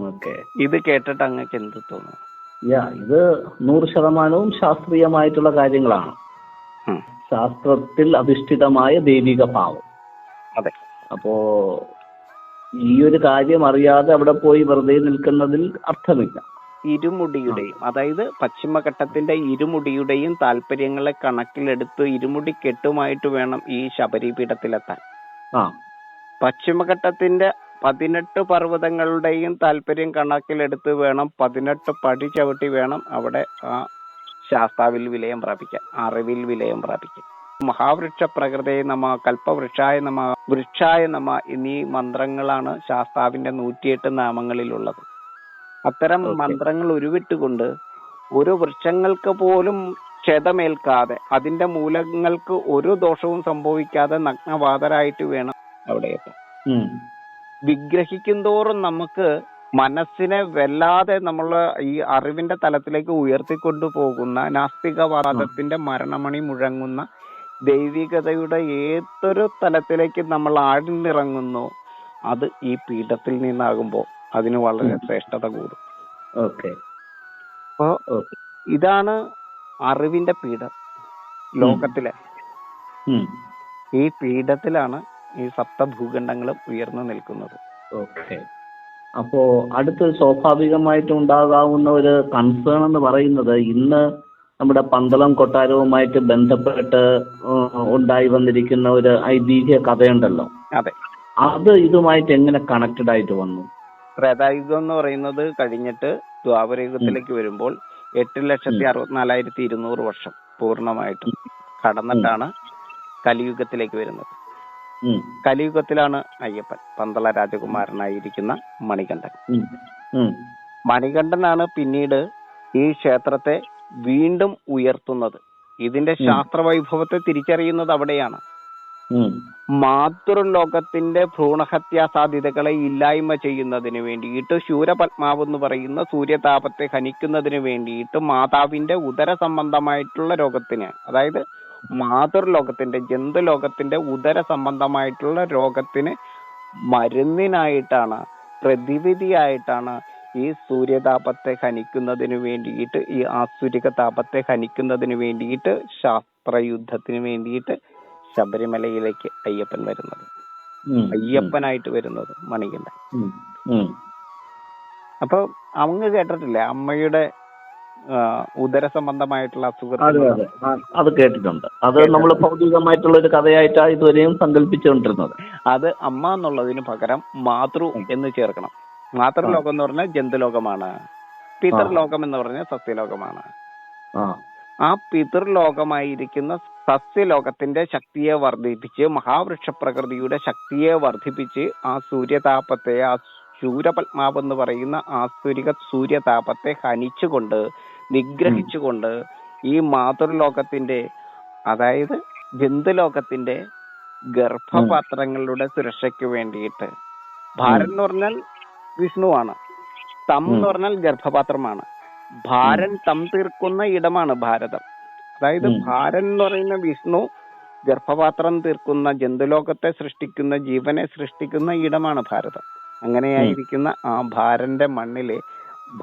Okay. ഇത് കേട്ടിട്ട് അങ്ങക്ക് എന്ത് തോന്നുന്നു? ഇത് 100% ശാസ്ത്രീയമായിട്ടുള്ള കാര്യങ്ങളാണ്. ശാസ്ത്രത്തിൽ അധിഷ്ഠിതമായ ദൈവിക ഭാവം. അതെ. അപ്പോ ഈ ഒരു കാര്യം അറിയാതെ അവിടെ പോയി വെറുതെ നിൽക്കുന്നതിൽ അർത്ഥമില്ല. ഇരുമുടിയുടെയും, അതായത് പശ്ചിമഘട്ടത്തിന്റെ ഇരുമുടിയുടെയും താല്പര്യങ്ങളെ കണക്കിലെടുത്ത് ഇരുമുടി കെട്ടുമായിട്ട് വേണം ഈ ശബരിപീഠത്തിലെത്താൻ. പശ്ചിമഘട്ടത്തിന്റെ 18 പർവ്വതങ്ങളുടെയും താല്പര്യം കണക്കിലെടുത്ത് വേണം 18 പടി ചവിട്ടി വേണം അവിടെ ആ ശാസ്താവിൽ വിലയം പ്രാപിക്കാൻ, അറിവിൽ വിലയം പ്രാപിക്കാൻ. മഹാവൃക്ഷ പ്രകൃതേ നമ, കൽപ്പവൃക്ഷായ നമ, വൃക്ഷായ നമ എന്നീ മന്ത്രങ്ങളാണ് ശാസ്താവിന്റെ 108 നാമങ്ങളിലുള്ളത്. അത്തരം മന്ത്രങ്ങൾ ഉരുവിട്ടുകൊണ്ട് ഒരു വൃക്ഷങ്ങൾക്ക് പോലും ക്ഷതമേൽക്കാതെ, അതിന്റെ മൂലങ്ങൾക്ക് ഒരു ദോഷവും സംഭവിക്കാതെ നഗ്നവാതരായിട്ട് വേണം അവിടെ എത്താൻ. വിഗ്രഹിക്കും തോറും നമുക്ക് മനസ്സിനെ വല്ലാതെ നമ്മൾ ഈ അറിവിന്റെ തലത്തിലേക്ക് ഉയർത്തിക്കൊണ്ടുപോകുന്ന, നാസ്തികവാദത്തിന്റെ മരണമണി മുഴങ്ങുന്ന ദൈവികതയുടെ ഏതൊരു തലത്തിലേക്ക് നമ്മൾ ആഴ്ന്നിറങ്ങുന്നു, അത് ഈ പീഠത്തിൽ നിന്നാകുമ്പോൾ അതിന് വളരെ ശ്രേഷ്ഠത കൂടും. അപ്പോ ഇതാണ് അറിവിന്റെ പീഠം ലോകത്തിലെ. ഈ പീഠത്തിലാണ് ഈ സപ്തഭൂഖണ്ഡങ്ങളും ഉയർന്നു നിൽക്കുന്നത്. അപ്പോ അടുത്ത് സ്വാഭാവികമായിട്ടും ഉണ്ടാകാവുന്ന ഒരു കൺസേൺ എന്ന് പറയുന്നത്, ഇന്ന് നമ്മുടെ പന്തളം കൊട്ടാരവുമായിട്ട് ബന്ധപ്പെട്ട് ഉണ്ടായി വന്നിരിക്കുന്ന ഒരു ഐതിഹ്യ കഥയുണ്ടല്ലോ. അതെ. അത് ഇതുമായിട്ട് എങ്ങനെ കണക്റ്റഡ് ആയിട്ട് വന്നു? ത്രേതായുഗം എന്ന് പറയുന്നത് കഴിഞ്ഞിട്ട് ദ്വാപരയുഗത്തിലേക്ക് വരുമ്പോൾ 8,64,200 വർഷം പൂർണ്ണമായിട്ടും കടന്നിട്ടാണ് കലിയുഗത്തിലേക്ക് വരുന്നത്. കലിയുഗത്തിലാണ് അയ്യപ്പൻ, പന്തള രാജകുമാരനായിരിക്കുന്ന മണികണ്ഠൻ. മണികണ്ഠനാണ് പിന്നീട് ഈ ക്ഷേത്രത്തെ വീണ്ടും ഉയർത്തുന്നത്. ഇതിന്റെ ശാസ്ത്രവൈഭവത്തെ തിരിച്ചറിയുന്നത് അവിടെയാണ്. മാതൃലോകത്തിന്റെ ഭ്രൂണഹത്യാ സാധ്യതകളെ ഇല്ലായ്മ ചെയ്യുന്നതിന് വേണ്ടിയിട്ട്, ശൂരപത്മാവ് എന്ന് പറയുന്ന സൂര്യതാപത്തെ ഹനിക്കുന്നതിന് വേണ്ടിയിട്ട്, മാതാവിന്റെ ഉദര സംബന്ധമായിട്ടുള്ള രോഗത്തിന്, അതായത് മാതൃലോകത്തിന്റെ, ജന്തുലോകത്തിന്റെ ഉദര സംബന്ധമായിട്ടുള്ള രോഗത്തിന് മരുന്നിനായിട്ടാണ്, പ്രതിവിധിയായിട്ടാണ് ഈ സൂര്യതാപത്തെ ഹനിക്കുന്നതിന് വേണ്ടിയിട്ട്, ഈ ആസുരിക താപത്തെ ഹനിക്കുന്നതിന് വേണ്ടിയിട്ട്, ശാസ്ത്രയുദ്ധത്തിന് വേണ്ടിയിട്ട് ശബരിമലയിലേക്ക് അയ്യപ്പൻ വരുന്നത്, അയ്യപ്പനായിട്ട് വരുന്നത് മണികണ്ഠൻ. അപ്പൊ അങ്ങ് കേട്ടിട്ടില്ലേ അമ്മയുടെ ഉദര സംബന്ധമായിട്ടുള്ള അസുഖം? അത് കേട്ടിട്ടുണ്ട്. അത് നമ്മൾ ഭൗതികമായിട്ടുള്ള ഒരു കഥയായിട്ടാണ് ഇതുവരെയും സങ്കല്പിച്ചുകൊണ്ടിരുന്നത്. അത് അമ്മ എന്നുള്ളതിന് പകരം മാതൃ എന്ന് ചേർക്കണം. മാതൃലോകം എന്ന് പറഞ്ഞാൽ ജന്തുലോകമാണ്, പിതൃലോകം എന്ന് പറഞ്ഞാൽ സസ്യലോകമാണ്. ആ പിതൃലോകമായിരിക്കുന്ന സസ്യലോകത്തിന്റെ ശക്തിയെ വർദ്ധിപ്പിച്ച്, മഹാവൃക്ഷ പ്രകൃതിയുടെ ശക്തിയെ വർദ്ധിപ്പിച്ച്, ആ സൂര്യതാപത്തെ, ആ ശൂരപത്മാവ് എന്ന് പറയുന്ന ആസുരിക സൂര്യതാപത്തെ ഹനിച്ചുകൊണ്ട്, നിഗ്രഹിച്ചുകൊണ്ട് ഈ മാതൃലോകത്തിന്റെ, അതായത് ജന്തുലോകത്തിന്റെ ഗർഭപാത്രങ്ങളുടെ സുരക്ഷയ്ക്ക് വേണ്ടിയിട്ട്, ഭാരൻ എന്ന് പറഞ്ഞാൽ വിഷ്ണുവാണ്, തം എന്ന് പറഞ്ഞാൽ ഗർഭപാത്രമാണ്, ഭാരൻ തം തീർക്കുന്ന ഇടമാണ് ഭാരതം. അതായത് ഭാരൻ എന്ന് പറയുന്ന വിഷ്ണു ഗർഭപാത്രം തീർക്കുന്ന, ജന്തുലോകത്തെ സൃഷ്ടിക്കുന്ന, ജീവനെ സൃഷ്ടിക്കുന്ന ഇടമാണ് ഭാരതം. അങ്ങനെയായിരിക്കുന്ന ആ ഭാരന്റെ മണ്ണിലെ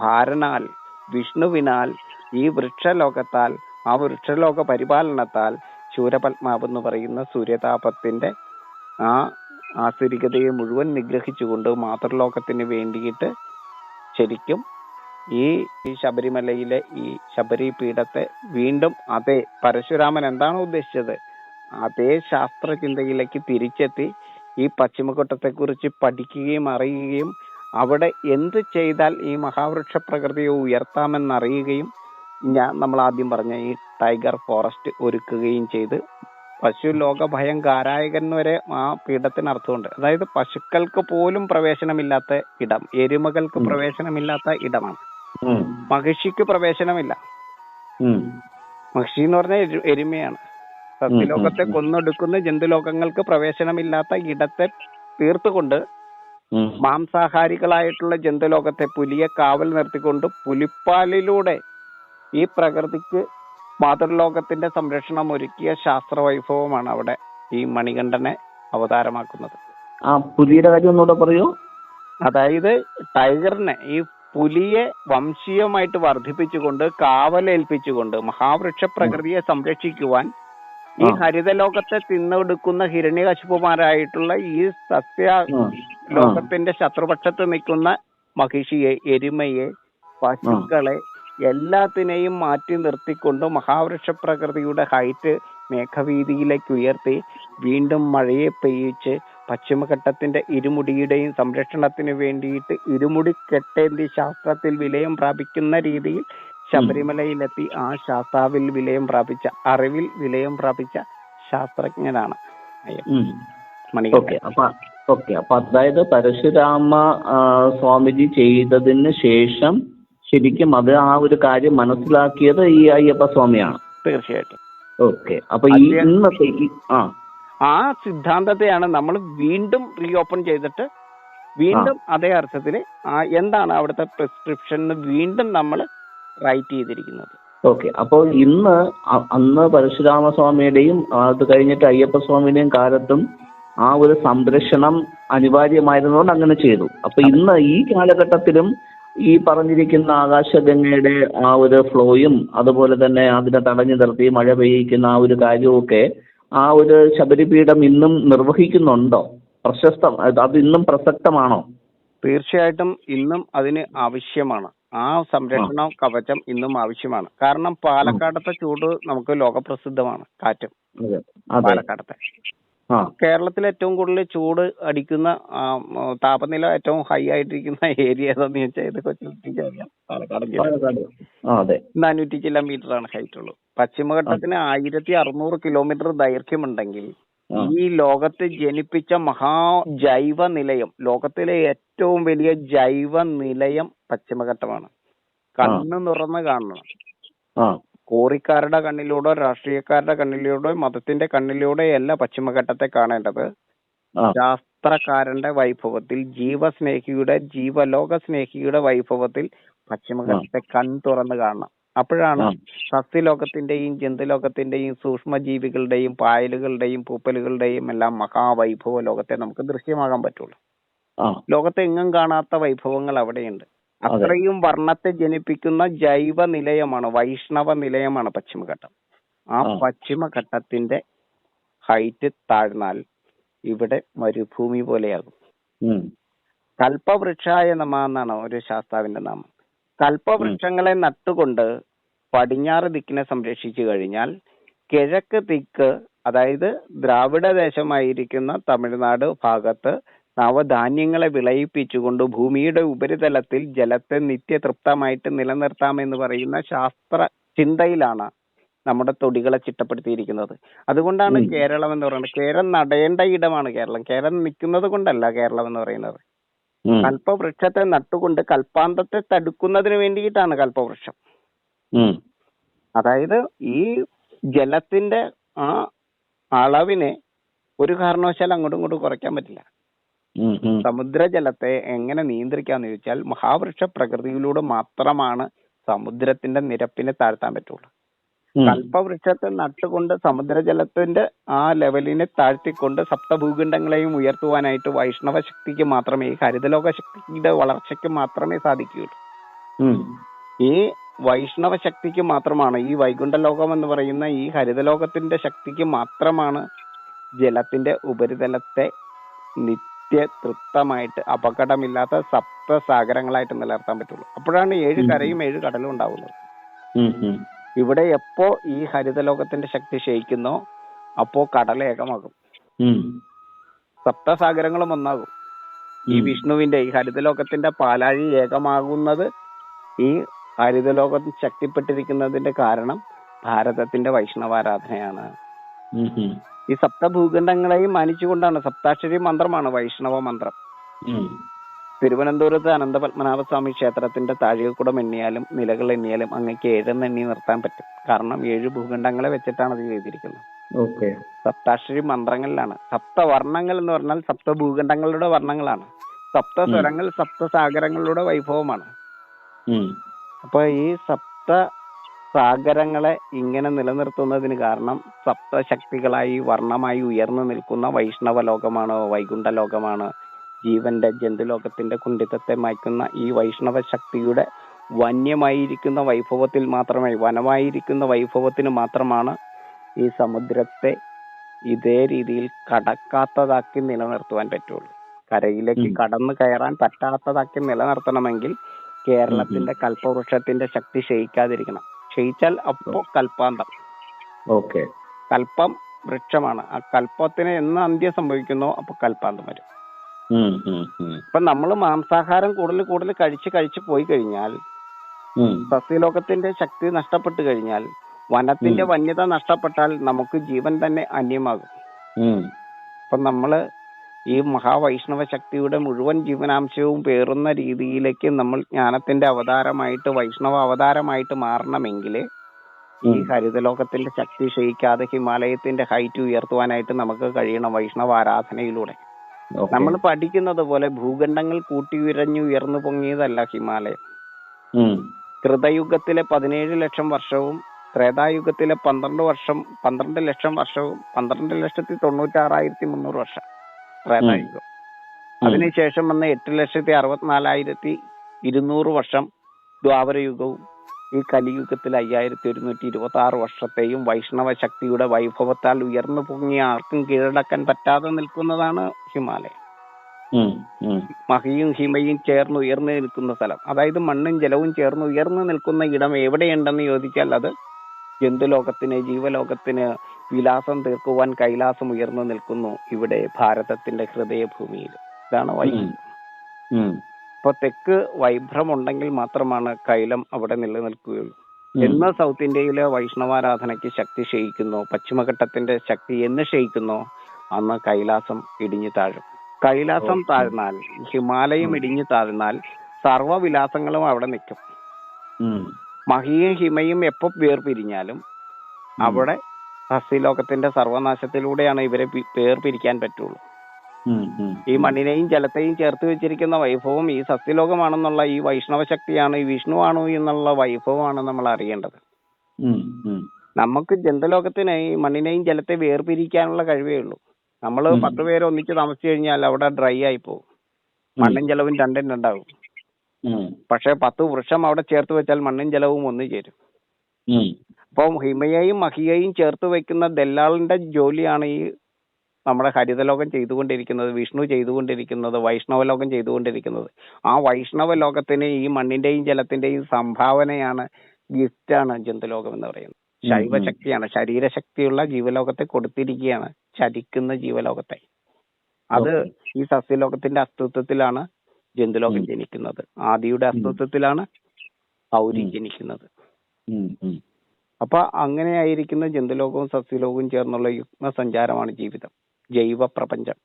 ഭാരനാൽ, വിഷ്ണുവിനാൽ, ഈ വൃക്ഷലോകത്താൽ, ആ വൃക്ഷലോക പരിപാലനത്താൽ ശൂരപത്മാവ് എന്ന് പറയുന്ന സൂര്യതാപത്തിന്റെ ആ ആസുരികതയെ മുഴുവൻ നിഗ്രഹിച്ചുകൊണ്ട് മാതൃലോകത്തിന് വേണ്ടിയിട്ട് ശരിക്കും ഈ ശബരിമലയിലെ ഈ ശബരി പീഠത്തെ വീണ്ടും അതേ പരശുരാമൻ എന്താണോ ഉദ്ദേശിച്ചത് അതേ ശാസ്ത്രചിന്തയിലേക്ക് തിരിച്ചെത്തി ഈ പശ്ചിമഘട്ടത്തെക്കുറിച്ച് പഠിക്കുകയും അറിയുകയും അവിടെ എന്ത് ചെയ്താൽ ഈ മഹാവൃക്ഷ പ്രകൃതിയെ ഉയർത്താമെന്നറിയുകയും നമ്മൾ ആദ്യം പറഞ്ഞ ഈ ടൈഗർ ഫോറസ്റ്റ് ഒരുക്കുകയും ചെയ്ത്, പശു ലോക ഭയങ്കാരായകൻ വരെ ആ പീഠത്തിന് അർത്ഥമുണ്ട്. അതായത് പശുക്കൾക്ക് പോലും പ്രവേശനമില്ലാത്ത ഇടം, എരുമകൾക്ക് പ്രവേശനമില്ലാത്ത ഇടമാണ്. മഹിഷിക്ക് പ്രവേശനമില്ല. മഹിഷി എന്ന് പറഞ്ഞാൽ എരുമയാണ്. സസ്യലോകത്തെ കൊന്നൊടുക്കുന്ന ജന്തുലോകങ്ങൾക്ക് പ്രവേശനമില്ലാത്ത ഇടത്തെ തീർത്തുകൊണ്ട് മാംസാഹാരികളായിട്ടുള്ള ജന്തുലോകത്തെ, പുലിയെ കാവൽ നിർത്തിക്കൊണ്ട് പുലിപ്പാലിലൂടെ ഈ പ്രകൃതിക്ക് മാതൃലോകത്തിന്റെ സംരക്ഷണം ഒരുക്കിയ ശാസ്ത്രവൈഭവമാണ് അവിടെ ഈ മണികണ്ഠനെ അവതാരമാക്കുന്നത്. പുലിയുടെ കാര്യം ഒന്നുകൂടെ പറയൂ. അതായത് ടൈഗറിനെ, ഈ പുലിയെ വംശീയമായിട്ട് വർദ്ധിപ്പിച്ചുകൊണ്ട് കാവലേൽപ്പിച്ചുകൊണ്ട് മഹാവൃക്ഷ പ്രകൃതിയെ സംരക്ഷിക്കുവാൻ ഈ ഹരിതലോകത്തെ തിന്നെടുക്കുന്ന ഹിരണ്യകശിപുമാരായിട്ടുള്ള ഈ സസ്യ ലോകത്തിന്റെ ശത്രുപക്ഷത്ത് നിൽക്കുന്ന മഹിഷിയെ, എരുമയെ, പശുക്കളെ എല്ലാത്തിനെയും മാറ്റി നിർത്തിക്കൊണ്ട് മഹാവൃക്ഷ പ്രകൃതിയുടെ ഹൈറ്റ് മേഘവീതിയിലേക്ക് ഉയർത്തി വീണ്ടും മഴയെ പെയ്യിച്ച് പശ്ചിമഘട്ടത്തിന്റെ ഇരുമുടിയുടെയും സംരക്ഷണത്തിന് വേണ്ടിയിട്ട് ഇരുമുടി കെട്ടേന്തി ശാസ്ത്രത്തിൽ വിലയം പ്രാപിക്കുന്ന രീതിയിൽ ശബരിമലയിലെത്തി ആ ശാസ്താവിൽ വിലയം പ്രാപിച്ച, അറിവിൽ വിലയം പ്രാപിച്ച ശാസ്ത്രജ്ഞനാണ് മണികണ്ഠൻ. അപ്പൊ അതായത് പരശുരാമ സ്വാമിജി ചെയ്തതിന് ശേഷം ശരിക്കും അത് ആ ഒരു കാര്യം മനസ്സിലാക്കിയത് ഈ അയ്യപ്പ സ്വാമിയാണ്. തീർച്ചയായിട്ടും. ഓക്കെ. അപ്പൊ ഈ ഇന്നത്തെ ആ സിദ്ധാന്തത്തെയാണ് നമ്മൾ വീണ്ടും റീഓപ്പൺ ചെയ്തിട്ട് വീണ്ടും അതേ അർത്ഥത്തിൽ എന്താണ് അവിടുത്തെ പ്രിസ്ക്രിപ്ഷൻ വീണ്ടും നമ്മൾ റൈറ്റ് ചെയ്തിരിക്കുന്നത്. ഓക്കെ. അപ്പോൾ അന്ന് പരശുരാമസ്വാമിയുടെയും അത് കഴിഞ്ഞിട്ട് അയ്യപ്പ സ്വാമിയുടെയും കാലത്തും ആ ഒരു സംരക്ഷണം അനിവാര്യമായിരുന്നുകൊണ്ട് അങ്ങനെ ചെയ്തു. അപ്പൊ ഇന്ന് ഈ കാലഘട്ടത്തിലും ഈ പറഞ്ഞിരിക്കുന്ന ആകാശഗംഗയുടെ ആ ഒരു ഫ്ലോയും അതുപോലെ തന്നെ അതിനെ തടഞ്ഞു നിർത്തി മഴ പെയ്യിക്കുന്ന ആ ഒരു കാര്യമൊക്കെ ആ ഒരു ശബരിപീഠം ഇന്നും നിർവഹിക്കുന്നുണ്ടോ? അത് ഇന്നും പ്രസക്തമാണോ? തീർച്ചയായിട്ടും ഇന്നും അതിന് ആവശ്യമാണ്. ആ സംരക്ഷണ കവചം ഇന്നും ആവശ്യമാണ്. കാരണം പാലക്കാടത്തെ ചൂട് നമുക്ക് ലോകപ്രസിദ്ധമാണ്. കാറ്റും പാലക്കാടത്തെ കേരളത്തിൽ ഏറ്റവും കൂടുതൽ ചൂട് അടിക്കുന്ന താപനില ഏറ്റവും ഹൈ ആയിട്ടിരിക്കുന്ന ഏരിയ ഏതാന്ന് ചോദിച്ചാൽ ഇത് കൊച്ചിയിലേക്ക് അറിയാം. പാലക്കാട് ജില്ല 400 കിലോമീറ്ററാണ് ഹൈറ്റ് ഉള്ളൂ. പശ്ചിമഘട്ടത്തിന് 1600 കിലോമീറ്റർ ദൈർഘ്യമുണ്ടെങ്കിൽ ഈ ലോകത്ത് ജനിപ്പിച്ച ജൈവ നിലയം, ലോകത്തിലെ ഏറ്റവും വലിയ ജൈവ നിലയം പശ്ചിമഘട്ടമാണ്. കണ്ണ് തുറന്ന് കാണണം. കോറിക്കാരുടെ കണ്ണിലൂടെ, രാഷ്ട്രീയക്കാരുടെ കണ്ണിലൂടെ, മതത്തിന്റെ കണ്ണിലൂടെയല്ല പശ്ചിമഘട്ടത്തെ കാണേണ്ടത്. ശാസ്ത്രക്കാരന്റെ വൈഭവത്തിൽ, ജീവസ്നേഹിയുടെ, ജീവലോക സ്നേഹിയുടെ വൈഭവത്തിൽ പശ്ചിമഘട്ടത്തെ തുറന്ന് കാണണം. അപ്പോഴാണ് സസ്യലോകത്തിന്റെയും ജന്തുലോകത്തിന്റെയും സൂക്ഷ്മജീവികളുടെയും പായലുകളുടെയും പൂപ്പലുകളുടെയും എല്ലാം മഹാവൈഭവ ലോകത്തെ നമുക്ക് ദൃശ്യമാകാൻ പറ്റുള്ളൂ. ലോകത്തെ എങ്ങും കാണാത്ത വൈഭവങ്ങൾ അവിടെയുണ്ട്. അത്രയും വർണ്ണത്തെ ജനിപ്പിക്കുന്ന ജൈവ നിലയമാണ്, വൈഷ്ണവ നിലയമാണ് പശ്ചിമഘട്ടം. ആ പശ്ചിമഘട്ടത്തിന്റെ ഹൈറ്റ് താഴ്ന്നാൽ ഇവിടെ മരുഭൂമി പോലെയാകും. കൽപ്പവൃക്ഷായ നമഃ എന്നാണ് ഒരു ശാസ്താവിന്റെ നാമം. കൽപ്പവൃക്ഷങ്ങളെ നട്ടുകൊണ്ട് പടിഞ്ഞാറ് ദിക്കിനെ സംരക്ഷിച്ചു കഴിഞ്ഞാൽ കിഴക്ക് ദിക്ക്, അതായത് ദ്രാവിഡ ദേശമായിരിക്കുന്ന തമിഴ്നാട് ഭാഗത്ത് നവധാന്യങ്ങളെ വിളയിപ്പിച്ചുകൊണ്ട് ഭൂമിയുടെ ഉപരിതലത്തിൽ ജലത്തെ നിത്യതൃപ്തമായിട്ട് നിലനിർത്താമെന്ന് പറയുന്ന ശാസ്ത്ര ചിന്തയിലാണ് നമ്മുടെ തൊടികളെ ചിട്ടപ്പെടുത്തിയിരിക്കുന്നത്. അതുകൊണ്ടാണ് കേരളം എന്ന് പറയുന്നത്. കേരളം നടേണ്ട ഇടമാണ് കേരളം. കേരളം നിൽക്കുന്നത് കൊണ്ടല്ല കേരളം എന്ന് പറയുന്നത്. കൽപ്പവൃക്ഷത്തെ നട്ടുകൊണ്ട് കൽപ്പാന്തത്തെ തടുക്കുന്നതിന് വേണ്ടിയിട്ടാണ് കൽപ്പവൃക്ഷം. അതായത് ഈ ജലത്തിന്റെ ആ അളവിനെ ഒരു കാരണവശാലും അങ്ങോട്ടും ഇങ്ങോട്ടും കുറയ്ക്കാൻ പറ്റില്ല. സമുദ്രജലത്തെ എങ്ങനെ നിയന്ത്രിക്കാന്ന് ചോദിച്ചാൽ മഹാവൃക്ഷ പ്രകൃതിയിലൂടെ മാത്രമാണ് സമുദ്രത്തിന്റെ നിരപ്പിനെ താഴ്ത്താൻ പറ്റുള്ളൂ. കൽപ്പവൃക്ഷത്തെ നട്ടുകൊണ്ട് സമുദ്രജലത്തിന്റെ ആ ലെവലിനെ താഴ്ത്തിക്കൊണ്ട് സപ്തഭൂഖണ്ഡങ്ങളെയും ഉയർത്തുവാനായിട്ട് വൈഷ്ണവ ശക്തിക്ക് മാത്രമേ, ഹരിതലോക ശക്തിയുടെ വളർച്ചയ്ക്ക് മാത്രമേ സാധിക്കുകയുള്ളൂ. ഈ വൈഷ്ണവ ശക്തിക്ക് മാത്രമാണ്, ഈ വൈകുണ്ഠലോകം എന്ന് പറയുന്ന ഈ ഹരിതലോകത്തിന്റെ ശക്തിക്ക് മാത്രമാണ് ജലത്തിന്റെ ഉപരിതലത്തെ തൃപ്തമായിട്ട് അപകടമില്ലാത്ത സപ്തസാഗരങ്ങളായിട്ട് നിലനിർത്താൻ പറ്റുള്ളൂ. അപ്പോഴാണ് 7 കരയും 7 കടലും ഉണ്ടാവുന്നത്. ഇവിടെ എപ്പോ ഈ ഹരിതലോകത്തിന്റെ ശക്തി ക്ഷയിക്കുന്നോ അപ്പോ കടൽ ഏകമാകും, സപ്തസാഗരങ്ങളും ഒന്നാകും. ഈ വിഷ്ണുവിന്റെ, ഈ ഹരിതലോകത്തിന്റെ പാലാഴി ഏകമാകുന്നത് ഈ ഹരിതലോകം ശക്തിപ്പെട്ടിരിക്കുന്നതിന്റെ കാരണം ഭാരതത്തിന്റെ വൈഷ്ണവാരാധനയാണ്. ഈ സപ്തഭൂഖണ്ഡങ്ങളെയും മാനിച്ചുകൊണ്ടാണ്, സപ്താക്ഷരി മന്ത്രമാണ് വൈഷ്ണവ മന്ത്രം. തിരുവനന്തപുരത്ത് അനന്തപത്മനാഭസ്വാമി ക്ഷേത്രത്തിന്റെ താഴികക്കുടം എണ്ണിയാലും നിലകൾ എണ്ണിയാലും അങ്ങേക്ക് 7 എണ്ണി നിർത്താൻ പറ്റും. കാരണം 7 ഭൂഖണ്ഡങ്ങളെ വെച്ചിട്ടാണ് അത് ചെയ്തിരിക്കുന്നത്. സപ്താക്ഷരി മന്ത്രങ്ങളിലാണ്. സപ്തവർണ്ണങ്ങൾ എന്ന് പറഞ്ഞാൽ സപ്തഭൂഖണ്ഡങ്ങളുടെ വർണ്ണങ്ങളാണ്. സപ്തസ്വരങ്ങൾ സപ്തസാഗരങ്ങളുടെ വൈഭവമാണ്. അപ്പൊ ഈ സാഗരങ്ങളെ ഇങ്ങനെ നിലനിർത്തുന്നതിന് കാരണം സപ്തശക്തികളായി വർണ്ണമായി ഉയർന്നു നിൽക്കുന്ന വൈഷ്ണവ ലോകമാണ്, വൈകുണ്ഠ ലോകമാണ്, ജീവന്റെ ജന്തുലോകത്തിന്റെ കുണ്ഠിതത്തെ മായ്ക്കുന്ന ഈ വൈഷ്ണവ ശക്തിയുടെ വന്യമായിരിക്കുന്ന വൈഭവത്തിൽ മാത്രമേ, വനമായിരിക്കുന്ന വൈഭവത്തിന് മാത്രമാണ് ഈ സമുദ്രത്തെ ഇതേ രീതിയിൽ കടക്കാത്തതാക്കി നിലനിർത്തുവാൻ പറ്റുള്ളൂ. കരയിലേക്ക് കടന്നു കയറാൻ പറ്റാത്തതാക്കി നിലനിർത്തണമെങ്കിൽ കേരളത്തിന്റെ കൽപ്പവൃക്ഷത്തിന്റെ ശക്തി ക്ഷയിക്കാതിരിക്കണം. ക്ഷയിച്ചാൽ അപ്പോ കൽപ്പാന്തം. ഓക്കെ. കൽപ്പം വൃക്ഷമാണ്. ആ കൽപ്പത്തിന് എന്ന് അന്ത്യം സംഭവിക്കുന്നോ അപ്പൊ കൽപ്പാന്തം വരും. ഇപ്പൊ നമ്മൾ മാംസാഹാരം കൂടുതൽ കഴിച്ച് പോയി കഴിഞ്ഞാൽ, സസ്യലോകത്തിന്റെ ശക്തി നഷ്ടപ്പെട്ടു കഴിഞ്ഞാൽ, വനത്തിന്റെ വന്യത നഷ്ടപ്പെട്ടാൽ നമുക്ക് ജീവൻ തന്നെ അന്യമാകും. അപ്പൊ നമ്മള് ഈ മഹാവൈഷ്ണവ ശക്തിയുടെ മുഴുവൻ ജീവനാംശവും പേറുന്ന രീതിയിലേക്ക് നമ്മൾ ജ്ഞാനത്തിന്റെ അവതാരമായിട്ട്, വൈഷ്ണവ അവതാരമായിട്ട് മാറണമെങ്കിൽ ഈ ഹരിതലോകത്തിന്റെ ശക്തി ക്ഷയിക്കാതെ ഹിമാലയത്തിന്റെ ഹൈറ്റ് ഉയർത്തുവാനായിട്ട് നമുക്ക് കഴിയണം വൈഷ്ണവ ആരാധനയിലൂടെ. നമ്മൾ പഠിക്കുന്നത് പോലെ ഭൂഖണ്ഡങ്ങൾ ഉയർന്നു പൊങ്ങിയതല്ല ഹിമാലയം. കൃതയുഗത്തിലെ 17 ലക്ഷം വർഷവും ത്രേതായുഗത്തിലെ 12 ലക്ഷം വർഷവും 12,96,300 വർഷം ത്രേതായുഗം. അതിനുശേഷം വന്ന 8,64,200 വർഷം ദ്വാപരയുഗവും ഈ കലിയുഗത്തിൽ 5,126 വർഷത്തെയും വൈഷ്ണവ ശക്തിയുടെ വൈഭവത്താൽ ഉയർന്നു പൊങ്ങിയ ആർക്കും കീഴടക്കാൻ പറ്റാതെ നിൽക്കുന്നതാണ് ഹിമാലയം. മഹിയും ഹിമയും ചേർന്ന് ഉയർന്നു നിൽക്കുന്ന സ്ഥലം, അതായത് മണ്ണും ജലവും ചേർന്ന് ഉയർന്നു നിൽക്കുന്ന ഇടം എവിടെയുണ്ടെന്ന് ചോദിച്ചാൽ അത് ജന്തുലോകത്തിന്, ജീവലോകത്തിന് വിലാസം തീർക്കുവാൻ കൈലാസം ഉയർന്നു നിൽക്കുന്നു ഇവിടെ ഭാരതത്തിന്റെ ഹൃദയഭൂമിയിൽ. ഇതാണ് വൈഭവം. ഇപ്പൊ തെക്ക് വൈഭ്രമുണ്ടെങ്കിൽ മാത്രമാണ് കൈലം അവിടെ നിലനിൽക്കുകയുള്ളൂ. എന്ന് സൗത്ത് ഇന്ത്യയിലെ വൈഷ്ണവാരാധനയ്ക്ക് ശക്തി ക്ഷയിക്കുന്നു, പശ്ചിമഘട്ടത്തിന്റെ ശക്തി എന്ന് ക്ഷയിക്കുന്നു, അന്ന് കൈലാസം ഇടിഞ്ഞു താഴും. കൈലാസം താഴ്ന്നാൽ, ഹിമാലയം ഇടിഞ്ഞു താഴ്ന്നാൽ സർവ്വവിലാസങ്ങളും അവിടെ നിൽക്കും. മഹിയും ഹിമയും എപ്പോ വേർപിരിഞ്ഞാലും അവിടെ സസ്യലോകത്തിന്റെ സർവനാശത്തിലൂടെയാണ് ഇവരെ വേർപിരിക്കാൻ പറ്റുള്ളൂ. ഈ മണ്ണിനെയും ജലത്തെയും ചേർത്ത് വെച്ചിരിക്കുന്ന വൈഭവം ഈ സസ്യലോകമാണെന്നുള്ള, ഈ വൈഷ്ണവ ശക്തിയാണ്, ഈ വിഷ്ണുവാണോ എന്നുള്ള വൈഭവമാണ് നമ്മൾ അറിയേണ്ടത്. നമുക്ക് ജന്തുലോകത്തിന് ഈ മണ്ണിനെയും ജലത്തെ വേർപിരിക്കാനുള്ള കഴിവേ ഉള്ളൂ. നമ്മൾ 10 പേര് ഒന്നിച്ച് താമസിച്ചു കഴിഞ്ഞാൽ അവിടെ ഡ്രൈ ആയി പോകും. മണ്ണും ജലവും രണ്ടും രണ്ടാകും. പക്ഷെ 10 വൃക്ഷം അവിടെ ചേർത്ത് വെച്ചാൽ മണ്ണും ജലവും ഒന്ന് ചേരും. അപ്പം ഹിമയെയും മഹിയെയും ചേർത്ത് വെക്കുന്ന ദല്ലാളിന്റെ ജോലിയാണ് ഈ നമ്മുടെ ഹരിതലോകം ചെയ്തുകൊണ്ടിരിക്കുന്നത്, വിഷ്ണു ചെയ്തുകൊണ്ടിരിക്കുന്നത്, വൈഷ്ണവലോകം ചെയ്തുകൊണ്ടിരിക്കുന്നത്. ആ വൈഷ്ണവ ലോകത്തിന് ഈ മണ്ണിന്റെയും ജലത്തിന്റെയും സംഭാവനയാണ്, ഗിഫ്റ്റാണ് ജന്തുലോകം എന്ന് പറയുന്നത്. ശൈവശക്തിയാണ്, ശരീരശക്തിയുള്ള ജീവലോകത്തെ കൊടുത്തിരിക്കുകയാണ്, ചലിക്കുന്ന ജീവലോകത്തെ. അത് ഈ സസ്യലോകത്തിന്റെ അസ്തിത്വത്തിലാണ് ജന്തുലോകം ജനിക്കുന്നത്. ആദിയുടെ അസ്തിത്വത്തിലാണ് ഔരി ജനിക്കുന്നത്. അപ്പൊ അങ്ങനെയായിരിക്കുന്ന ജന്തുലോകവും സസ്യലോകവും ചേർന്നുള്ള യുഗ്മ സഞ്ചാരമാണ് ജീവിതം, ജൈവ പ്രപഞ്ചം.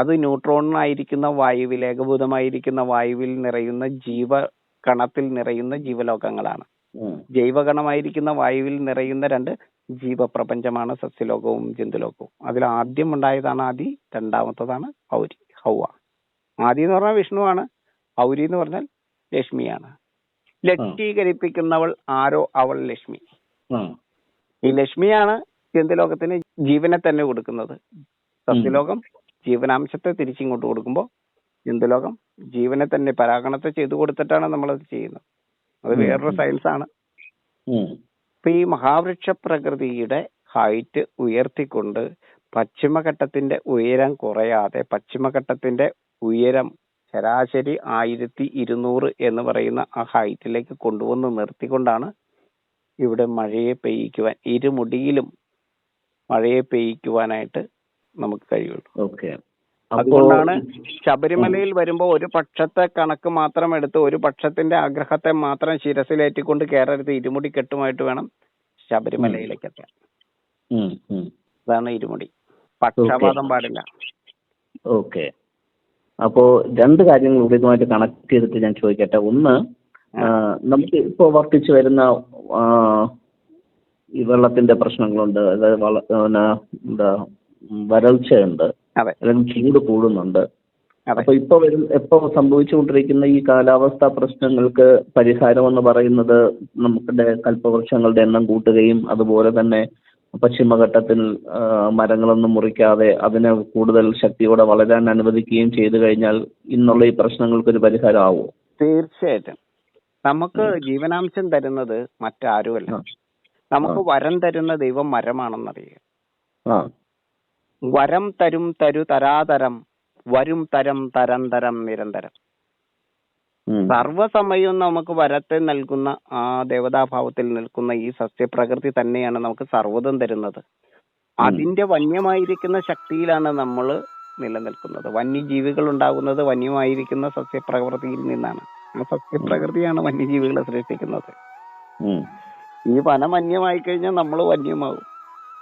അത് ന്യൂട്രോണായിരിക്കുന്ന വായുവിൽ, ഏകഭൂതമായിരിക്കുന്ന വായുവിൽ നിറയുന്ന ജീവകണത്തിൽ നിറയുന്ന ജീവലോകങ്ങളാണ്. ജൈവഗണമായിരിക്കുന്ന വായുവിൽ നിറയുന്ന 2 ജീവപ്രപഞ്ചമാണ് സസ്യലോകവും ജന്തുലോകവും. അതിൽ ആദ്യം ഉണ്ടായതാണ് ആദി, രണ്ടാമത്തതാണ് ഔരി, ഹൗവ. ആദി എന്ന് പറഞ്ഞാൽ വിഷ്ണുവാണ്, ഔരി എന്ന് പറഞ്ഞാൽ ലക്ഷ്മിയാണ്. ലക്ഷീകരിപ്പിക്കുന്നവൾ ആരോ അവൾ ലക്ഷ്മി. ഈ ലക്ഷ്മിയാണ് ജന്തുലോകത്തിന് ജീവനെ തന്നെ കൊടുക്കുന്നത്. സസ്യലോകം ജീവനാംശത്തെ തിരിച്ചിങ്ങോട്ട് കൊടുക്കുമ്പോൾ ജന്തുലോകം ജീവനെ തന്നെ, പരാഗണത്തെ ചെയ്തു കൊടുത്തിട്ടാണ് നമ്മളത് ചെയ്യുന്നത്. അത് വേറൊരു സയൻസ് ആണ്. ഇപ്പൊ ഈ മഹാവൃക്ഷ പ്രകൃതിയുടെ ഹൈറ്റ് ഉയർത്തിക്കൊണ്ട് പശ്ചിമഘട്ടത്തിന്റെ ഉയരം കുറയാതെ, പശ്ചിമഘട്ടത്തിന്റെ ഉയരം ശരാശരി 1200 എന്ന് പറയുന്ന ആ ഹൈറ്റിലേക്ക് കൊണ്ടുവന്ന് നിർത്തിക്കൊണ്ടാണ് ഇവിടെ മഴയെ പെയ്യിക്കുവാൻ, ഇരുമുടിയിലും മഴയെ പെയ്യിക്കുവാനായിട്ട് നമുക്ക് കഴിയുള്ളൂ. അതുകൊണ്ടാണ് ശബരിമലയിൽ വരുമ്പോൾ ഒരു പക്ഷത്തെ കണക്ക് മാത്രം എടുത്ത്, ഒരു പക്ഷത്തിന്റെ ആഗ്രഹത്തെ മാത്രം ശിരസിലേറ്റിക്കൊണ്ട് കയറരുത്. ഇരുമുടി കെട്ടുമായിട്ട് വേണം ശബരിമലയിലേക്ക് എത്താൻ. അതാണ് ഇരുമുടി. പക്ഷപാതം പാടില്ല. ഓക്കെ. അപ്പോ 2 കാര്യങ്ങൾ ഇതുമായിട്ട് കണക്ട് ചെയ്തിട്ട് ഞാൻ ചോദിക്കട്ടെ. ഒന്ന്, നമുക്ക് ഇപ്പോ വർദ്ധിച്ചു വരുന്ന ഈ വെള്ളത്തിന്റെ പ്രശ്നങ്ങളുണ്ട്, അതായത് വരൾച്ചയുണ്ട്, ചൂട് കൂടുന്നുണ്ട്. അപ്പൊ ഇപ്പൊ സംഭവിച്ചുകൊണ്ടിരിക്കുന്ന ഈ കാലാവസ്ഥാ പ്രശ്നങ്ങൾക്ക് പരിഹാരം എന്ന് പറയുന്നത് നമ്മുടെ കൽപ്പവൃക്ഷങ്ങളുടെ എണ്ണം കൂട്ടുകയും അതുപോലെ തന്നെ പശ്ചിമഘട്ടത്തിൽ മരങ്ങളൊന്നും മുറിക്കാതെ അതിനെ കൂടുതൽ ശക്തിയോടെ വളരാൻ അനുവദിക്കുകയും ചെയ്തു കഴിഞ്ഞാൽ ഇന്നുള്ള ഈ പ്രശ്നങ്ങൾക്കൊരു പരിഹാരമാവുമോ? തീർച്ചയായിട്ടും. നമുക്ക് ജീവനാംശം തരുന്നത് മറ്റാരുമല്ല, നമുക്ക് വരം തരുന്ന ദൈവം മരമാണെന്നറിയുക. വരം തരും തരു തരാതരം, വരും തരം തരം തരം നിരന്തരം. സർവ്വസമയവും നമുക്ക് വരത്തെ നൽകുന്ന ആ ദേവതാഭാവത്തിൽ നിൽക്കുന്ന ഈ സസ്യപ്രകൃതി തന്നെയാണ് നമുക്ക് സർവ്വതും തരുന്നത്. അതിന്റെ വന്യമായിരിക്കുന്ന ശക്തിയിലാണ് നമ്മൾ നിലനിൽക്കുന്നത്. വന്യജീവികൾ ഉണ്ടാകുന്നത് വന്യമായിരിക്കുന്ന സസ്യപ്രകൃതിയിൽ നിന്നാണ്. ആ സസ്യപ്രകൃതിയാണ് വന്യജീവികളെ സൃഷ്ടിക്കുന്നത്. ഈ വനം വന്യമായി കഴിഞ്ഞാൽ നമ്മൾ വന്യമാകും,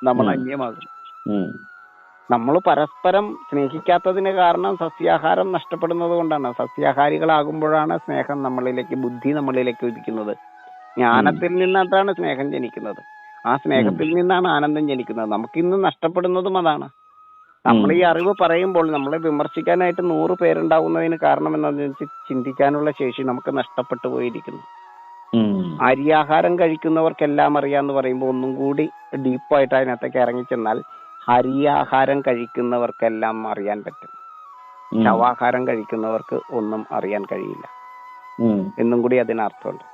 നമ്മൾ അന്യമാകും. നമ്മൾ പരസ്പരം സ്നേഹിക്കാത്തതിന് കാരണം സസ്യാഹാരം നഷ്ടപ്പെടുന്നത് കൊണ്ടാണ്. സസ്യാഹാരികളാകുമ്പോഴാണ് സ്നേഹം നമ്മളിലേക്ക്, ബുദ്ധി നമ്മളിലേക്ക് ഉദിക്കുന്നത്. ജ്ഞാനത്തിൽ നിന്നിട്ടാണ് സ്നേഹം ജനിക്കുന്നത്. ആ സ്നേഹത്തിൽ നിന്നാണ് ആനന്ദം ജനിക്കുന്നത്. നമുക്കിന്ന് നഷ്ടപ്പെടുന്നതും അതാണ്. നമ്മൾ ഈ അറിവ് പറയുമ്പോൾ നമ്മളെ വിമർശിക്കാനായിട്ട് 100 പേരുണ്ടാവുന്നതിന് കാരണം എന്താണെന്ന് വെച്ചാൽ ചിന്തിക്കാനുള്ള ശേഷി നമുക്ക് നഷ്ടപ്പെട്ടു പോയിരിക്കുന്നു. അരിയാഹാരം കഴിക്കുന്നവർക്കെല്ലാം അറിയാന്ന് പറയുമ്പോൾ ഒന്നും കൂടി ഡീപ്പായിട്ട് അതിനകത്തേക്ക് ഇറങ്ങിച്ചെന്നാൽ അരിയാഹാരം കഴിക്കുന്നവർക്കെല്ലാം അറിയാൻ പറ്റും. ശവാഹാരം കഴിക്കുന്നവർക്ക് ഒന്നും അറിയാൻ കഴിയില്ല എന്നും കൂടി അതിനർത്ഥമുണ്ട്.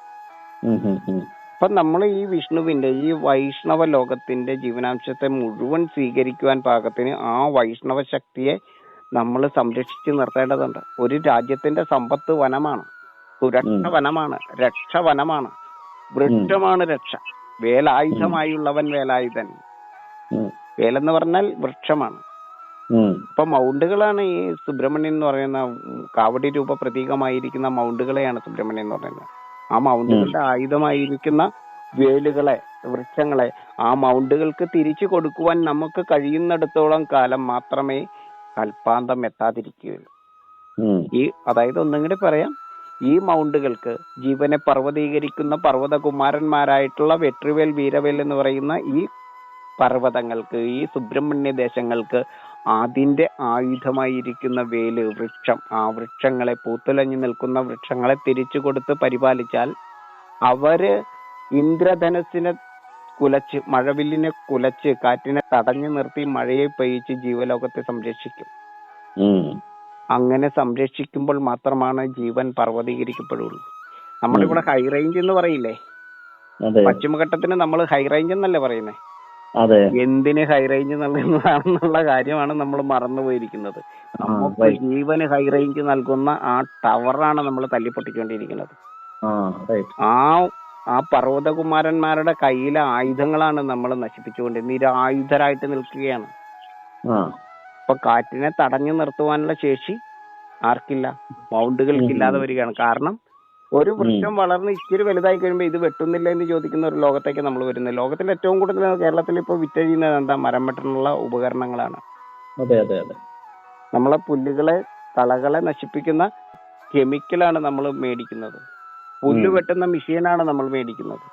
അപ്പൊ നമ്മൾ ഈ വിഷ്ണുവിന്റെ, ഈ വൈഷ്ണവ ലോകത്തിന്റെ ജീവനാംശത്തെ മുഴുവൻ സ്വീകരിക്കുവാൻ പാകത്തിന് ആ വൈഷ്ണവ ശക്തിയെ നമ്മൾ സംരക്ഷിച്ച് നിർത്തേണ്ടതുണ്ട്. ഒരു രാജ്യത്തിന്റെ സമ്പത്ത് വനമാണ്, സുരക്ഷ വനമാണ്, രക്ഷ വനമാണ്, വൃക്ഷമാണ് രക്ഷ. വേലായുധമായുള്ളവൻ വേലായുധൻ. വേലെന്ന് പറഞ്ഞാൽ വൃക്ഷമാണ്. ഇപ്പൊ മൗണ്ടുകളാണ് ഈ സുബ്രഹ്മണ്യൻ എന്ന് പറയുന്ന കാവടി രൂപ പ്രതീകമായിരിക്കുന്ന മൗണ്ടുകളെയാണ് സുബ്രഹ്മണ്യൻ എന്ന് പറയുന്നത്. ആ മൗണ്ടുകളുടെ ആയുധമായിരിക്കുന്ന വേലുകളെ, വൃക്ഷങ്ങളെ ആ മൗണ്ടുകൾക്ക് തിരിച്ചു കൊടുക്കുവാൻ നമുക്ക് കഴിയുന്നിടത്തോളം കാലം മാത്രമേ കൽപ്പാന്തം എത്താതിരിക്കുകയുള്ളൂ. അതായത് ഒന്നും കൂടി പറയാം, ഈ മൗണ്ടുകൾക്ക് ജീവനെ പർവ്വതീകരിക്കുന്ന പർവ്വതകുമാരന്മാരായിട്ടുള്ള വെട്രിവേൽ, വീരവേൽ എന്ന് പറയുന്ന ഈ പർവ്വതങ്ങൾക്ക്, ഈ സുബ്രഹ്മണ്യ ദേശങ്ങൾക്ക് അതിന്റെ ആയുധമായിരിക്കുന്ന വേല്, വൃക്ഷം, ആ വൃക്ഷങ്ങളെ, പൂത്തുലഞ്ഞു നിൽക്കുന്ന വൃക്ഷങ്ങളെ തിരിച്ചു കൊടുത്ത് പരിപാലിച്ചാൽ അവര് ഇന്ദ്രധനുസിനെ കുലച്ച്, മഴവില്ലിനെ കുലച്ച്, കാറ്റിനെ തടഞ്ഞു നിർത്തി മഴയെ പെയ്ച്ച് ജീവലോകത്തെ സംരക്ഷിക്കും. അങ്ങനെ സംരക്ഷിക്കുമ്പോൾ മാത്രമാണ് ജീവൻ പർവ്വതീകരിക്കപ്പെടുള്ളൂ. നമ്മളിവിടെ ഹൈ റേഞ്ച് എന്ന് പറയില്ലേ, പശ്ചിമഘട്ടത്തിന് നമ്മൾ ഹൈ റേഞ്ച് എന്നല്ലേ പറയുന്നേ. എന്തിന് ഹൈ റേഞ്ച് നൽകുന്നതാണെന്നുള്ള കാര്യമാണ് നമ്മൾ മറന്നുപോയിരിക്കുന്നത്. നമുക്ക് ജീവന് ഹൈ റേഞ്ച് നൽകുന്ന ആ ടവറാണ് നമ്മൾ തല്ലിപ്പൊട്ടിക്കൊണ്ടിരിക്കുന്നത്. ആ പർവ്വതകുമാരന്മാരുടെ കയ്യിലെ ആയുധങ്ങളാണ് നമ്മൾ നശിപ്പിച്ചുകൊണ്ട് നിരായുധരായിട്ട് നിൽക്കുകയാണ്. അപ്പൊ കാറ്റിനെ തടഞ്ഞു നിർത്തുവാനുള്ള ശേഷി ആർക്കില്ല? മൗണ്ടുകൾക്കില്ലാതെ വരികയാണ്. കാരണം ഒരു വൃക്ഷം വളർന്ന് ഇച്ചിരി വലുതായി കഴിയുമ്പോൾ ഇത് വെട്ടുന്നില്ല എന്ന് ചോദിക്കുന്ന ഒരു ലോകത്തേക്ക് നമ്മൾ വരുന്നത്. ലോകത്തിൽ ഏറ്റവും കൂടുതൽ കേരളത്തിൽ ഇപ്പോൾ വിറ്റഴിയുന്നത് എന്താ? മരം വെട്ടാനുള്ള ഉപകരണങ്ങളാണ്. നമ്മളെ പുല്ലുകളെ, കളകളെ നശിപ്പിക്കുന്ന കെമിക്കലാണ് നമ്മൾ മേടിക്കുന്നത്. പുല്ല് വെട്ടുന്ന മെഷീനാണ് നമ്മൾ മേടിക്കുന്നത്.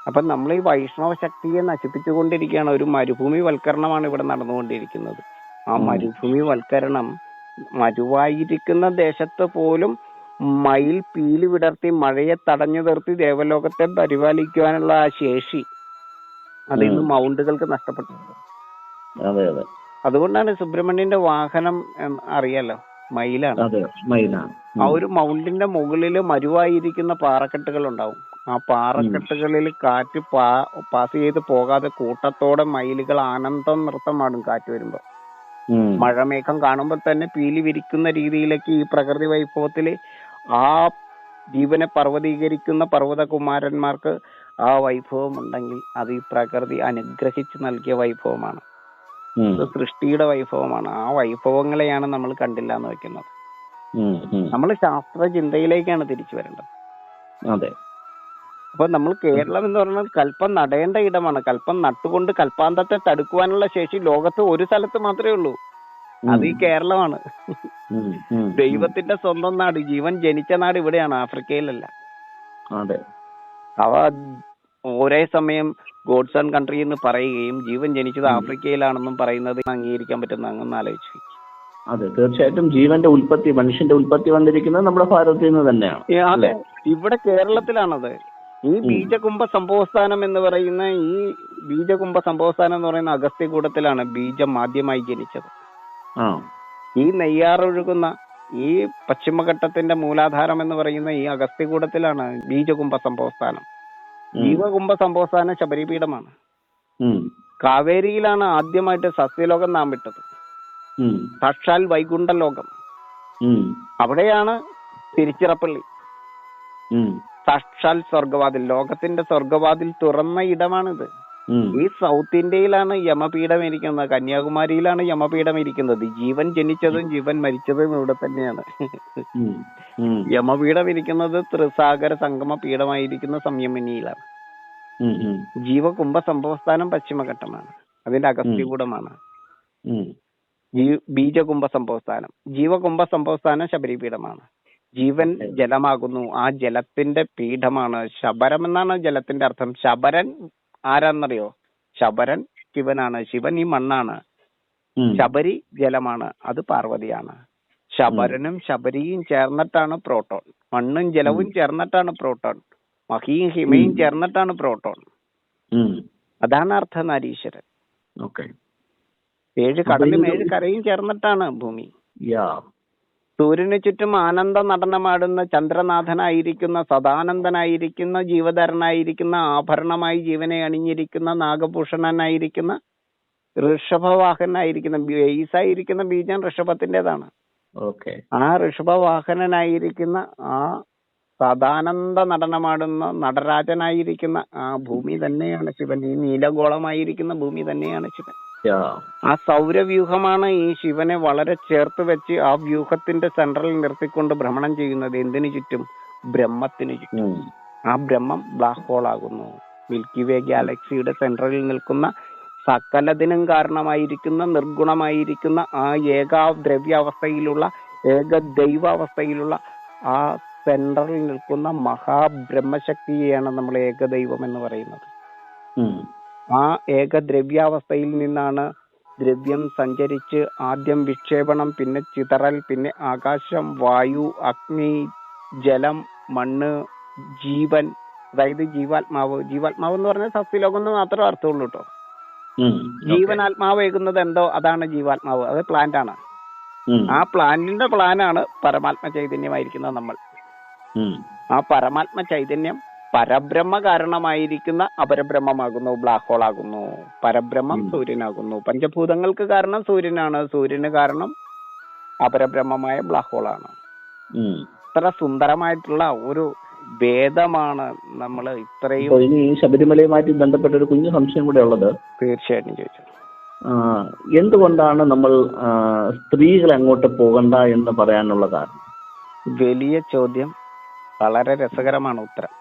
അപ്പൊ നമ്മൾ ഈ വൈഷ്ണവ ശക്തിയെ നശിപ്പിച്ചുകൊണ്ടിരിക്കുകയാണ്. ഒരു മരുഭൂമി വൽക്കരണമാണ് ഇവിടെ നടന്നുകൊണ്ടിരിക്കുന്നത്. ആ മരുഭൂമി വൽക്കരണം മരുവായിരിക്കുന്ന ദേശത്ത് പോലും മയിൽ പീലി വിടർത്തി മഴയെ തടഞ്ഞു നിർത്തി ദേവലോകത്തെ പരിപാലിക്കുവാനുള്ള ആ ശേഷി അത് ഇന്ന് മൗണ്ടുകൾക്ക് നഷ്ടപ്പെട്ടിട്ടുണ്ട്. അതുകൊണ്ടാണ് സുബ്രഹ്മണ്യന്റെ വാഹനം അറിയാലോ, മയിലാണ്. ആ ഒരു മൗണ്ടിന്റെ മുകളിൽ മരുവായിരിക്കുന്ന പാറക്കെട്ടുകൾ ഉണ്ടാവും. ആ പാറക്കെട്ടുകളിൽ കാറ്റ് പാസ് ചെയ്ത് പോകാതെ കൂട്ടത്തോടെ മയിലുകൾ ആനന്ദം നൃത്തമാടും കാറ്റ് വരുമ്പോ. മഴമേഘം കാണുമ്പോൾ തന്നെ പീലി വിരിക്കുന്ന രീതിയിലേക്ക് ഈ പ്രകൃതി വൈഭവത്തില് ആ ജീവനെ പർവ്വതീകരിക്കുന്ന പർവ്വതകുമാരന്മാർക്ക് ആ വൈഭവം ഉണ്ടെങ്കിൽ അത് ഈ പ്രകൃതി അനുഗ്രഹിച്ച് നൽകിയ വൈഭവമാണ്. സൃഷ്ടിയുടെ വൈഭവമാണ്. ആ വൈഭവങ്ങളെയാണ് നമ്മൾ കണ്ടില്ല എന്ന് വെക്കുന്നത്. നമ്മൾ ശാസ്ത്ര ചിന്തയിലേക്കാണ് തിരിച്ചു വരേണ്ടത്. അപ്പൊ നമ്മൾ കേരളം എന്ന് പറഞ്ഞാൽ കൽപ്പം നടേണ്ട ഇടമാണ്. കൽപ്പം നട്ടുകൊണ്ട് കൽപ്പാന്തത്തെ തടുക്കുവാനുള്ള ശേഷി ലോകത്ത് ഒരു സ്ഥലത്ത് മാത്രമേ ഉള്ളൂ. അത് ഈ കേരളമാണ്. ദൈവത്തിന്റെ സ്വന്തം നാട്, ജീവൻ ജനിച്ച നാട് ഇവിടെയാണ്, ആഫ്രിക്കയിലല്ല. അവ ഒരേ സമയം ഗോഡ്സ് ആൻഡ് കൺട്രി എന്ന് പറയുകയും ജീവൻ ജനിച്ചത് ആഫ്രിക്കയിലാണെന്നും പറയുന്നത് അംഗീകരിക്കാൻ പറ്റുന്ന അങ്ങനെ ആലോചിച്ചു. അതെ, തീർച്ചയായിട്ടും ജീവന്റെ ഉൽപ്പത്തി, മനുഷ്യന്റെ ഉൽപ്പത്തി വന്നിരിക്കുന്നത് നമ്മുടെ ഭാരതത്തിൽ നിന്ന് തന്നെയാണ്. അതെ, ഇവിടെ കേരളത്തിലാണത്. ഈ ബീജകുംഭ സംഭവസ്ഥാനം എന്ന് പറയുന്ന അഗസ്ത്യകൂടത്തിലാണ് ബീജം ആദ്യമായി ജനിച്ചത്. ഈ നെയ്യാറൊഴുകുന്ന ഈ പശ്ചിമഘട്ടത്തിന്റെ മൂലാധാരം എന്ന് പറയുന്ന ഈ അഗസ്ത്യകൂടത്തിലാണ് ബീജകുംഭ സംഭവസ്ഥാനം. ജീവകുംഭ സംഭവസ്ഥാനം ശബരിപീഠമാണ്. കാവേരിയിലാണ് ആദ്യമായിട്ട് സസ്യലോകം നാം വിട്ടത്. സാക്ഷാൽ വൈകുണ്ഠലോകം അവിടെയാണ് തിരുച്ചിറപ്പള്ളി. സാക്ഷാൽ സ്വർഗവാതിൽ, ലോകത്തിന്റെ സ്വർഗവാതിൽ തുറന്ന ഇടമാണിത്. ഈ സൗത്ത് ഇന്ത്യയിലാണ് യമപീഠം ഇരിക്കുന്നത്, കന്യാകുമാരിയിലാണ് യമപീഠം ഇരിക്കുന്നത്. ജീവൻ ജനിച്ചതും ജീവൻ മരിച്ചതും ഇവിടെ തന്നെയാണ്. യമപീഠം ഇരിക്കുന്നത് ത്രിസാഗര സംഗമ പീഠമായിരിക്കുന്ന സംയമിനിയിലാണ്. ജീവകുംഭ സംഭവസ്ഥാനം പശ്ചിമഘട്ടമാണ്, അതിന്റെ അഗസ്ത്യകൂടമാണ്. ബീജകുംഭ സംഭവസ്ഥാനം, ജീവകുംഭ സംഭവസ്ഥാനം ശബരിപീഠമാണ്. ജീവൻ ജലമാകുന്നു, ആ ജലത്തിന്റെ പീഠമാണ്. ശബരം എന്നാണ് ജലത്തിന്റെ അർത്ഥം. ശബരൻ ആരാന്നറിയോ? ശബരൻ ശിവനാണ്. ശിവൻ ഈ മണ്ണാണ്. ശബരി ജലമാണ്, അത് പാർവതിയാണ്. ശബരനും ശബരിയും ചേർന്നിട്ടാണ് പ്രോട്ടോൺ. മണ്ണും ജലവും ചേർന്നിട്ടാണ് പ്രോട്ടോൺ. മഹിയും ഹിമയും ചേർന്നിട്ടാണ് പ്രോട്ടോൺ. അതാണ് അർദ്ധനാരീശ്വരൻ. 7 കടലും 7 കരയും ചേർന്നിട്ടാണ് ഭൂമി. സൂര്യന് ചുറ്റും ആനന്ദ നടനമാടുന്ന ചന്ദ്രനാഥനായിരിക്കുന്ന, സദാനന്ദനായിരിക്കുന്ന, ജീവധരനായിരിക്കുന്ന, ആഭരണമായി ജീവനെ അണിഞ്ഞിരിക്കുന്ന, നാഗഭൂഷണനായിരിക്കുന്ന, ഋഷഭവാഹനായിരിക്കുന്ന, ബേസായിരിക്കുന്ന ബീജം ഋഷഭത്തിൻ്റെതാണ്. ആ ഋഷഭവാഹനനായിരിക്കുന്ന, ആ സദാനന്ദ നടനമാടുന്ന നടരാജനായിരിക്കുന്ന ആ ഭൂമി തന്നെയാണ് ശിവൻ. ഈ നീലഗോളമായിരിക്കുന്ന ഭൂമി തന്നെയാണ് ശിവൻ. ആ സൗരവ്യൂഹമാണ് ഈ ശിവനെ വളരെ ചേർത്ത് വെച്ച് ആ വ്യൂഹത്തിന്റെ സെൻട്രലിൽ നിർത്തിക്കൊണ്ട് ഭ്രമണം ചെയ്യുന്നത്. എന്തിനു ചുറ്റും? ബ്രഹ്മത്തിന് ചുറ്റും. ആ ബ്രഹ്മം ബ്ലാക്ക് ഹോൾ ആകുന്നു. മിൽക്കി വേ ഗാലക്സിയുടെ സെൻട്രലിൽ നിൽക്കുന്ന, സകലതിനും കാരണമായിരിക്കുന്ന, നിർഗുണമായിരിക്കുന്ന, ആ ഏകാദ്രവ്യാവസ്ഥയിലുള്ള, ഏകദൈവാവസ്ഥയിലുള്ള ആ സെൻട്രലിൽ നിൽക്കുന്ന മഹാബ്രഹ്മശക്തിയെയാണ് നമ്മൾ ഏകദൈവം എന്ന് പറയുന്നത്. ആ ഏകദ്രവ്യാവസ്ഥയിൽ നിന്നാണ് ദ്രവ്യം സഞ്ചരിച്ച് ആദ്യം വിക്ഷേപണം, പിന്നെ ചിതറൽ, പിന്നെ ആകാശം, വായു, അഗ്നി, ജലം, മണ്ണ്, ജീവൻ, അതായത് ജീവാത്മാവ്. ജീവാത്മാവ് എന്ന് പറഞ്ഞാൽ സസ്യലോകം എന്ന് മാത്രമേ അർത്ഥമുള്ളൂ കേട്ടോ. ജീവനാത്മാവേകുന്നത് എന്തോ അതാണ് ജീവാത്മാവ്. അത് പ്ലാന്റ് ആണ്. ആ പ്ലാന്റിന്റെ പ്ലാനാണ് പരമാത്മ ചൈതന്യമായിരിക്കുന്നത് നമ്മൾ. ആ പരമാത്മ ചൈതന്യം പരബ്രഹ്മ കാരണമായിരിക്കുന്ന അപരബ്രഹ്മമാകുന്നു, ബ്ലാക്ക് ഹോൾ ആകുന്നു. പരബ്രഹ്മം സൂര്യനാകുന്നു. പഞ്ചഭൂതങ്ങൾക്ക് കാരണം സൂര്യനാണ്, സൂര്യന് കാരണം അപരബ്രഹ്മമായ ബ്ലാക്ക് ഹോൾ ആണ്. ഇത്ര സുന്ദരമായിട്ടുള്ള ഒരു വേദമാണ് നമ്മൾ ഇത്രയും. ഇനി ശബരിമലയുമായിട്ട് ബന്ധപ്പെട്ട ഒരു കുഞ്ഞു സംശയം കൂടെ ഉള്ളത്. തീർച്ചയായിട്ടും ചോദിച്ചു. എന്തുകൊണ്ടാണ് നമ്മൾ സ്ത്രീകൾ അങ്ങോട്ട് പോകണ്ട എന്ന് പറയാനുള്ള കാരണം? വലിയ ചോദ്യം, വളരെ രസകരമാണ് ഉത്തരം.